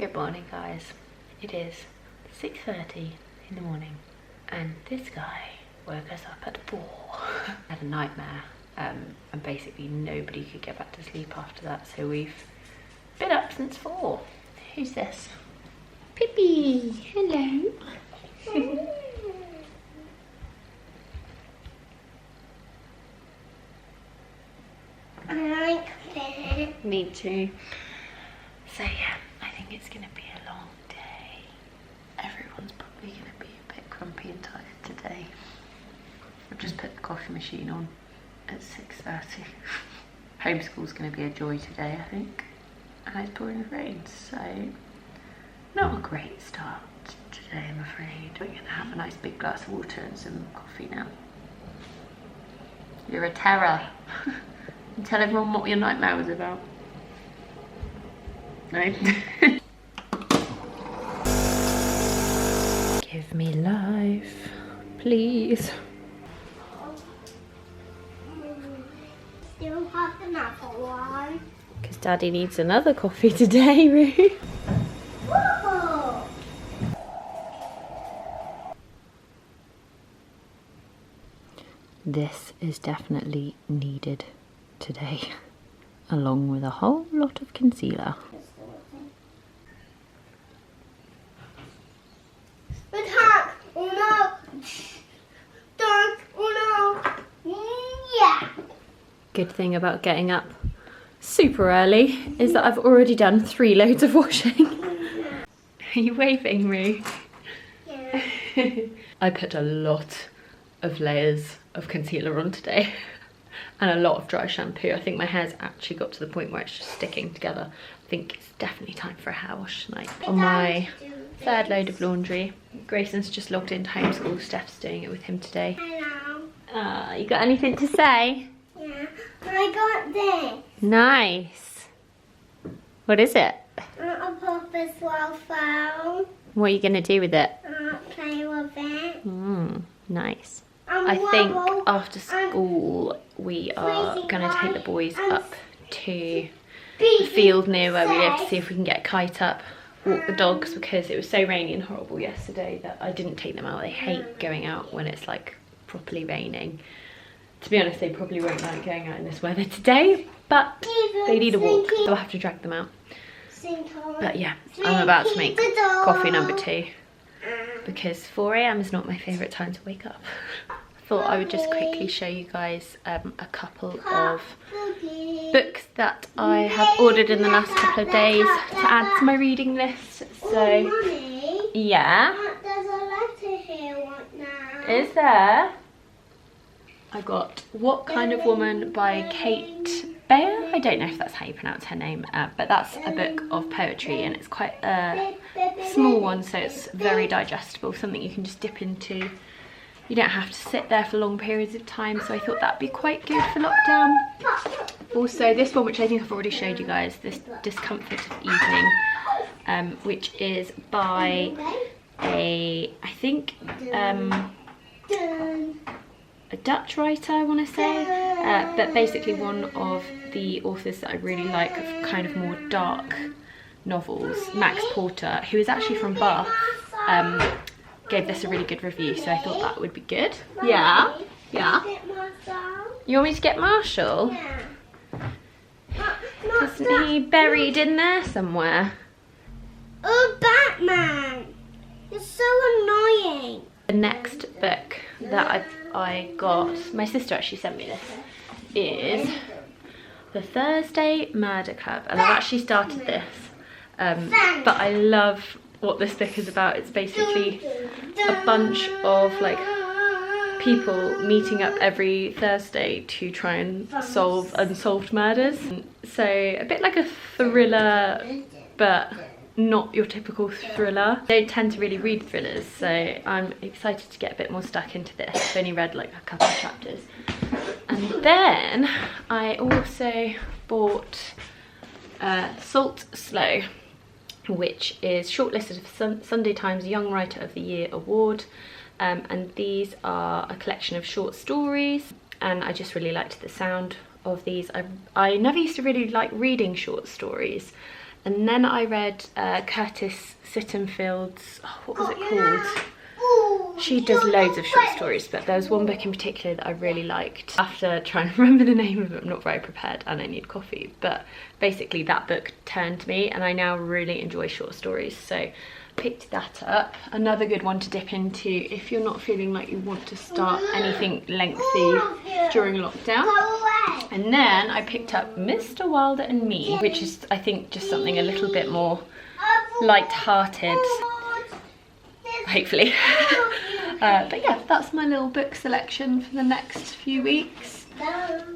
Good morning, guys. It is 6:30 in the morning and this guy woke us up at 4. I had a nightmare and basically nobody could get back to sleep after that, so we've been up since 4. Who's this? Pippi! Hello! I like it. Me too. So yeah, I think it's gonna be a long day. Everyone's probably gonna be a bit grumpy and tired today. I've just put the coffee machine on at 6:30. Homeschool's gonna be a joy today, I think. And it's pouring with rain, so not a great start today, I'm afraid. We're gonna have a nice big glass of water and some coffee now. You're a terror. And tell everyone what your nightmare was about. No. Give me life, please. Still have another one. Because Daddy needs another coffee today, Roo. Whoa. This is definitely needed today, along with a whole lot of concealer. Attack! Oh no! Don't! Oh no! Yeah! Good thing about getting up super early is that I've already done 3 loads of washing. Are you waving, Roo? Yeah. I put a lot of layers of concealer on today and a lot of dry shampoo. I think my hair's actually got to the point where it's just sticking together. I think it's definitely time for a hair wash tonight. On my 3rd load of laundry, Grayson's just logged into homeschool. Steph's doing it with him today. Hello. You got anything to say? Yeah. I got this. Nice. What is it? A Papa's well phone. What are you going to do with it? Play with it. Nice. I think after school we are going to take the boys up to the field near where we live to see if we can get a kite up, walk the dogs, because it was so rainy and horrible yesterday that I didn't take them out. They hate going out when it's like properly raining. To be honest, they probably won't like going out in this weather today, but they need a walk, so I'll have to drag them out. But yeah, I'm about to make coffee number 2 because 4 AM is not my favourite time to wake up. I thought I would just quickly show you guys a couple of books that I have ordered in the last couple of days to add to my reading list. So yeah, There's a letter here right now. is there? I got What Kind of Woman by Kate Bayer. I don't know if that's how you pronounce her name, but that's a book of poetry and it's quite a small one, so it's very digestible, something you can just dip into. You don't have to sit there for long periods of time, so I thought that'd be quite good for lockdown. Also this one, which I think I've already showed you guys, this Discomfort of Evening, which is by a Dutch writer, I want to say, but basically one of the authors that I really like of kind of more dark novels, Max Porter, who is actually from Bath, gave this a really good review, so I thought that would be good. Yeah? Yeah? You want me to get Marshall? Yeah. Isn't he buried in there somewhere? Oh, Batman! You're so annoying. The next book that I got, my sister actually sent me this, is The Thursday Murder Club, and I've actually started this, but I love what this book is about. It's basically a bunch of like people meeting up every Thursday to try and solve unsolved murders. So a bit like a thriller, but not your typical thriller. I don't tend to really read thrillers, so I'm excited to get a bit more stuck into this. I've only read like a couple of chapters. And then I also bought Salt Slow, which is shortlisted for Sunday Times Young Writer of the Year award, and these are a collection of short stories, and I just really liked the sound of these. I never used to really like reading short stories, And then I read Curtis Sittenfield's, what was it called? She does loads of short stories, but there was one book in particular that I really liked. After trying to remember the name of it, I'm not very prepared and I need coffee. But basically that book turned me and I now really enjoy short stories. So picked that up. Another good one to dip into if you're not feeling like you want to start anything lengthy during lockdown. And then I picked up Mr. Wilder and Me, which is, I think, just something a little bit more light-hearted, hopefully. But yeah, that's my little book selection for the next few weeks.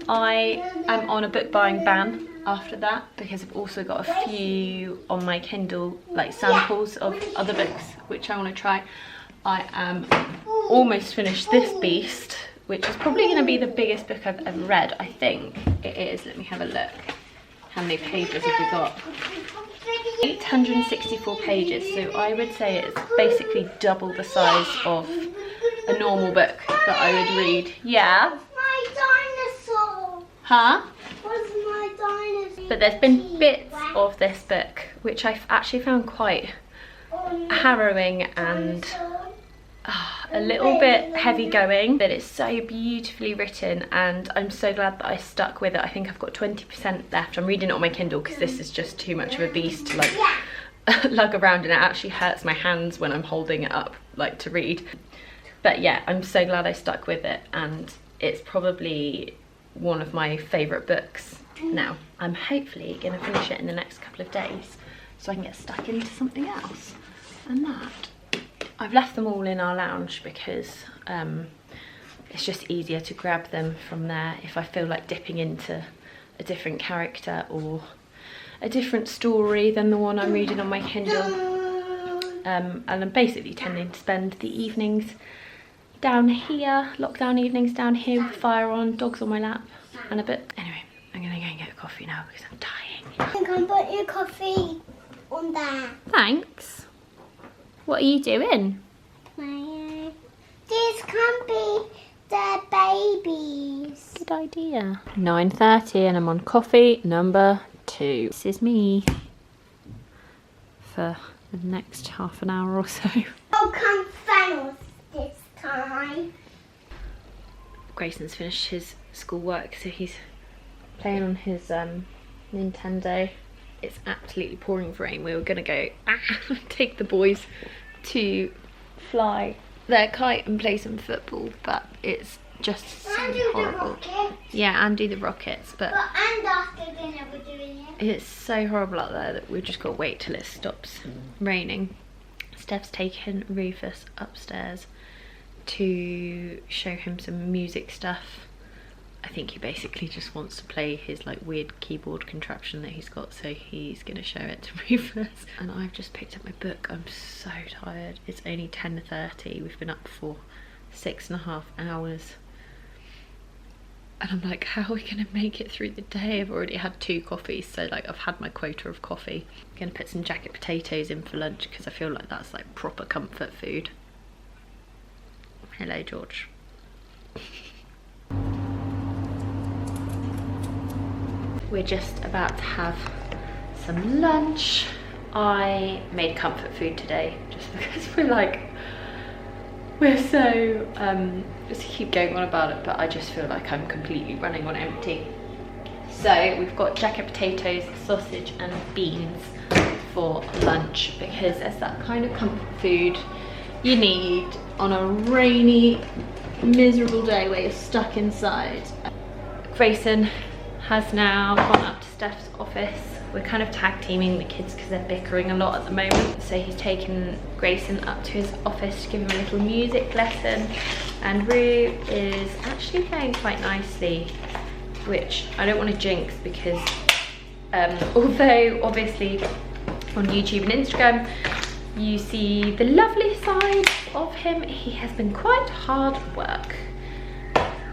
I am on a book buying ban after that because I've also got a few on my Kindle, like samples of other books which I want to try. I am almost finished this beast, which is probably going to be the biggest book I've ever read. I think it is. Let me have a look. How many pages have we got? 864 pages, so I would say it's basically double the size of a normal book that I would read. Yeah? My dinosaur! Huh? Where's my dinosaur? But there's been bits of this book which I've actually found quite harrowing and a little bit heavy going, but it's so beautifully written and I'm so glad that I stuck with it. I think I've got 20% left. I'm reading it on my Kindle because this is just too much of a beast to like lug around, and it actually hurts my hands when I'm holding it up like to read. But yeah, I'm so glad I stuck with it and it's probably one of my favourite books now. I'm hopefully going to finish it in the next couple of days so I can get stuck into something else. And that, I've left them all in our lounge because it's just easier to grab them from there if I feel like dipping into a different character or a different story than the one I'm reading on my Kindle. And I'm basically tending to spend the evenings down here, lockdown evenings down here with the fire on, dogs on my lap and a bit. Anyway, I'm gonna go and get a coffee now because I'm dying. You can put your coffee on there. Thanks. What are you doing? These can be their babies. Good idea. 9:30 and I'm on coffee number 2. This is me for the next half an hour or so. Oh, come finals this time. Grayson's finished his schoolwork, so he's playing on his Nintendo. It's absolutely pouring with rain. We were gonna go take the boys to fly their kite and play some football, but it's just so horrible. Yeah, and do the rockets, but and after dinner we're doing it. It's so horrible out there that we've just got to wait till it stops raining. Steph's taken Rufus upstairs to show him some music stuff. I think he basically just wants to play his like weird keyboard contraption that he's got, so he's gonna show it to Rufus. And I've just picked up my book. I'm so tired. It's only 10:30. We've been up for 6.5 hours. And I'm like, how are we gonna make it through the day? I've already had 2 coffees, so like I've had my quota of coffee. I'm gonna put some jacket potatoes in for lunch because I feel like that's like proper comfort food. Hello, George. We're just about to have some lunch. I made comfort food today just because we're so just keep going on about it, but I just feel like I'm completely running on empty. So we've got jacket potatoes, sausage and beans for lunch because it's that kind of comfort food you need on a rainy, miserable day where you're stuck inside. Grayson has now gone up to Steph's office. We're kind of tag teaming the kids because they're bickering a lot at the moment. So he's taken Grayson up to his office to give him a little music lesson. And Rue is actually playing quite nicely, which I don't want to jinx because although obviously on YouTube and Instagram you see the lovely side of him, he has been quite hard work,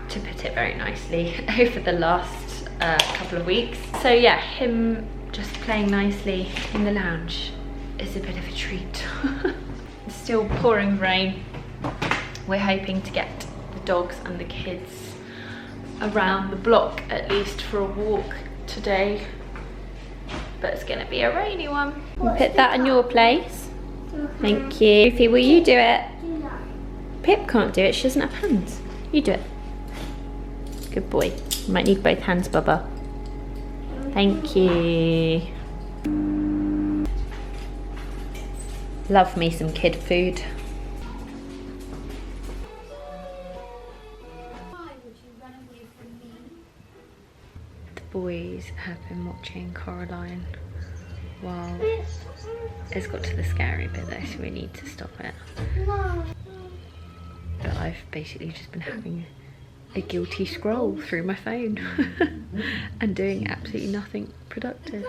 to put it very nicely, over the last couple of weeks. So yeah, him just playing nicely in the lounge is a bit of a treat. It's still pouring rain. We're hoping to get the dogs and the kids around the block at least for a walk today. but it's gonna be a rainy one. We'll put that in your place. Thank you. Ruthie, will you do it? Pip can't do it, she doesn't have hands. You do it. Good boy. You might need both hands, Bubba. Thank you. Love me some kid food. The boys have been watching Coraline while it's got to the scary bit though, so we need to stop it. But I've basically just been having a guilty scroll through my phone and doing absolutely nothing productive.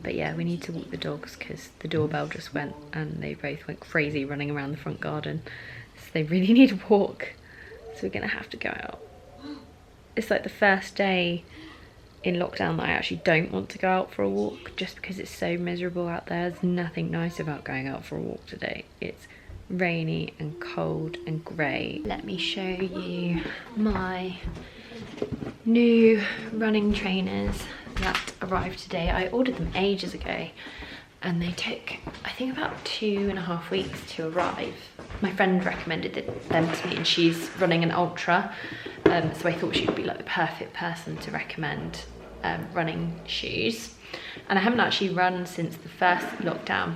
But yeah, we need to walk the dogs because the doorbell just went and they both went crazy running around the front garden. So they really need a walk. So we're gonna have to go out. It's like the first day in lockdown that I actually don't want to go out for a walk just because it's so miserable out there. There's nothing nice about going out for a walk today. It's rainy and cold and grey. Let me show you my new running trainers that arrived today. I ordered them ages ago and they took, I think, about 2.5 weeks to arrive. My friend recommended them to me and she's running an ultra, so I thought she would be like the perfect person to recommend running shoes. And I haven't actually run since the first lockdown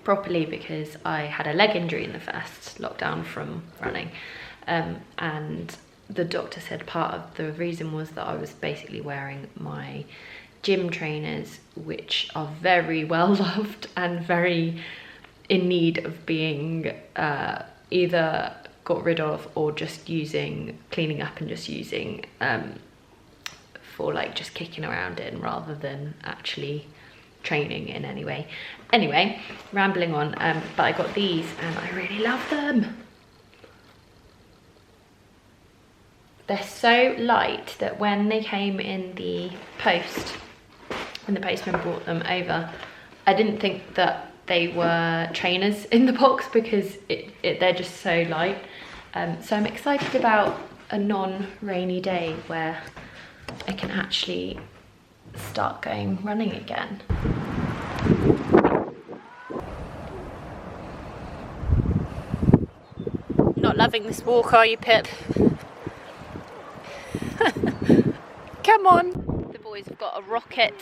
properly because I had a leg injury in the first lockdown from running, and the doctor said part of the reason was that I was basically wearing my gym trainers, which are very well loved and very in need of being either got rid of or just cleaning up and just using for like just kicking around in rather than actually training in any way. Anyway, rambling on, but I got these and I really love them. They're so light that when they came in the post, when the postman brought them over, I didn't think that they were trainers in the box because they're just so light. So I'm excited about a non-rainy day where I can actually start going running again. Not loving this walk, are you, Pip? Come on. The boys have got a rocket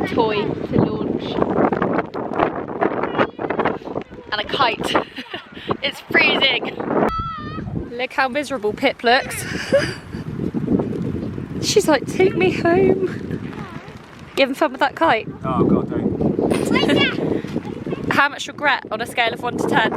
toy to launch and a kite. It's freezing. Look how miserable Pip looks. She's like, take me home. You having fun with that kite? Oh god, don't. How much regret on a scale of 1 to 10?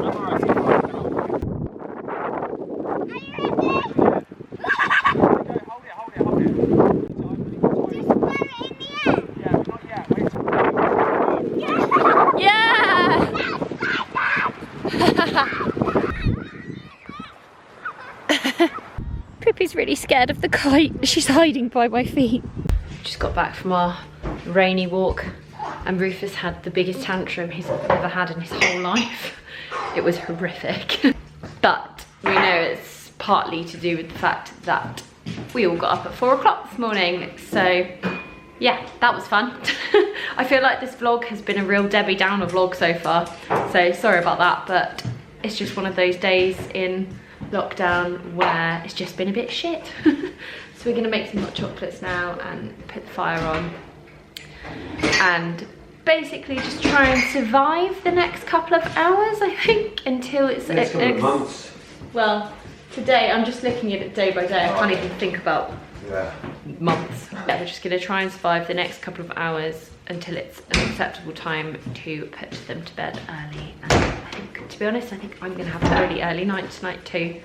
Pippi's really scared of the kite. She's hiding by my feet. Just got back from our rainy walk and Rufus had the biggest tantrum he's ever had in his whole life. It was horrific. But we know it's partly to do with the fact that we all got up at 4 o'clock this morning. So yeah, that was fun. I feel like this vlog has been a real Debbie Downer vlog so far. So sorry about that, but it's just one of those days in lockdown where it's just been a bit shit. So we're gonna make some hot chocolates now and put the fire on and basically just try and survive the next couple of hours, I think, until it's next couple of months. Well, today I'm just looking at it day by day. I can't even think about months. Yeah, we're just gonna try and survive the next couple of hours until it's an acceptable time to put them to bed early. And I think, to be honest, I think I'm gonna have a really early night tonight too.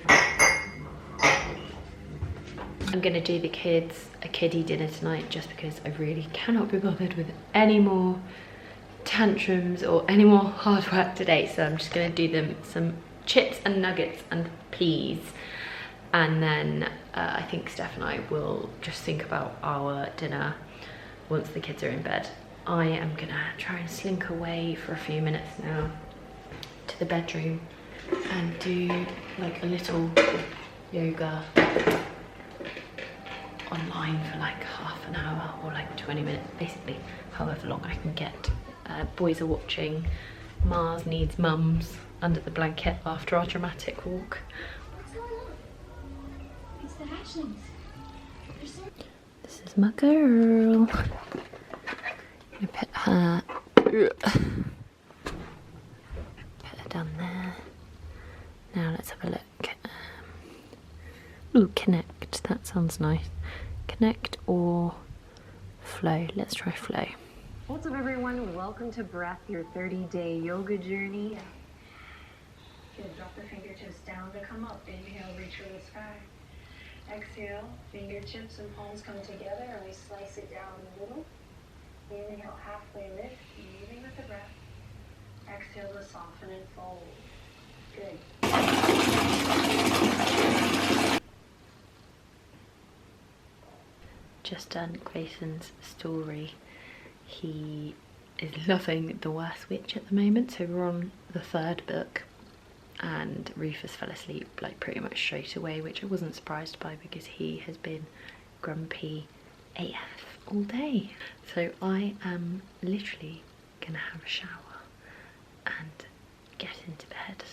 I'm gonna do the kids a kiddie dinner tonight just because I really cannot be bothered with any more tantrums or any more hard work today. So I'm just gonna do them some chips and nuggets and peas. And then I think Steph and I will just think about our dinner once the kids are in bed. I am gonna try and slink away for a few minutes now to the bedroom and do like a little yoga online for like half half an hour or like 20 minutes, basically however long I can get. Boys are watching Mars Needs Mums under the blanket after our dramatic walk. What's going on? It's the hatchlings. This is my girl. I'm gonna put her down there. Now let's have a look. Ooh, connect, that sounds nice. Connect or flow, let's try flow. What's up everyone, welcome to Breath, your 30-day yoga journey. Good, drop the fingertips down to come up. Inhale, reach for the sky. Exhale, fingertips and palms come together and we slice it down the middle. Inhale, halfway lift, moving with the breath. Exhale to soften and fold. Good. Just done Grayson's story. He is loving The Worst Witch at the moment, so we're on the 3rd book, and Rufus fell asleep like pretty much straight away, which I wasn't surprised by because he has been grumpy AF all day. So I am literally gonna have a shower and get into bed,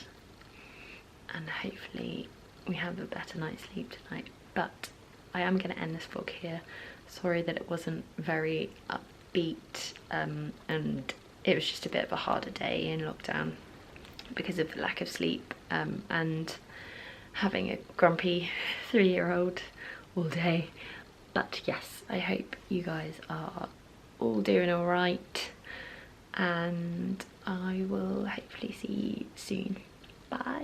and hopefully we have a better night's sleep tonight. But I am going to end this vlog here. Sorry that it wasn't very upbeat, and it was just a bit of a harder day in lockdown because of the lack of sleep and having a grumpy 3-year-old all day. But yes, I hope you guys are all doing all right, and I will hopefully see you soon. Bye.